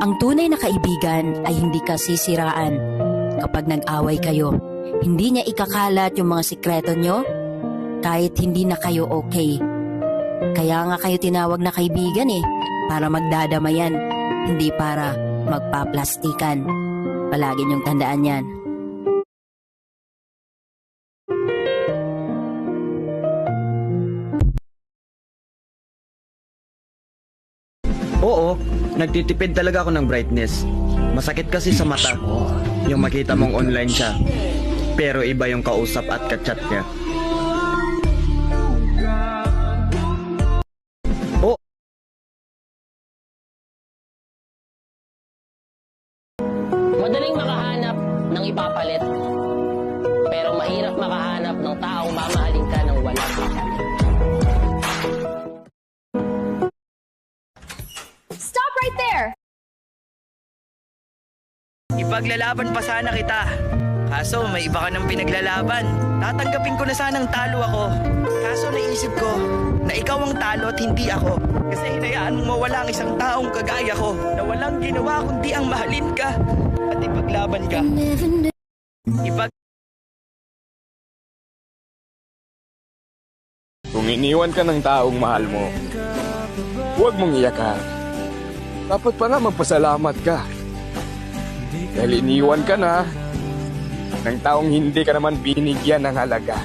Ang tunay na kaibigan ay hindi ka sisiraan. Kapag nag-away kayo, hindi niya ikakalat yung mga sikreto nyo kahit hindi na kayo okay. Kaya nga kayo tinawag na kaibigan para magdadamayan, hindi para magpaplastikan. Palagi niyong tandaan yan. Oo, nagtitipid talaga ako ng brightness. Masakit kasi sa mata yung makita mong online siya. Pero iba yung kausap at kachat niya. Oh, Madaling makahanap ng ipapalit, pero mahirap makahanap ng taong mamahalin ka ng walang papalit. Stop right there! Ipaglalaban pa sana kita. Kaso may iba ka ng pinaglalaban. Tatanggapin ko na sanang talo ako. Kaso naisip ko na ikaw ang talo at hindi ako. Kasi hinayaan mong mawala ang isang taong kagaya ko na walang ginawa kundi ang mahalin ka at ipaglaban ka. Kung iniwan ka ng taong mahal mo, huwag mong iyakan. Dapat pa nga magpasalamat ka. Dahil iniwan ka na ng taong hindi ka naman binigyan ng halaga.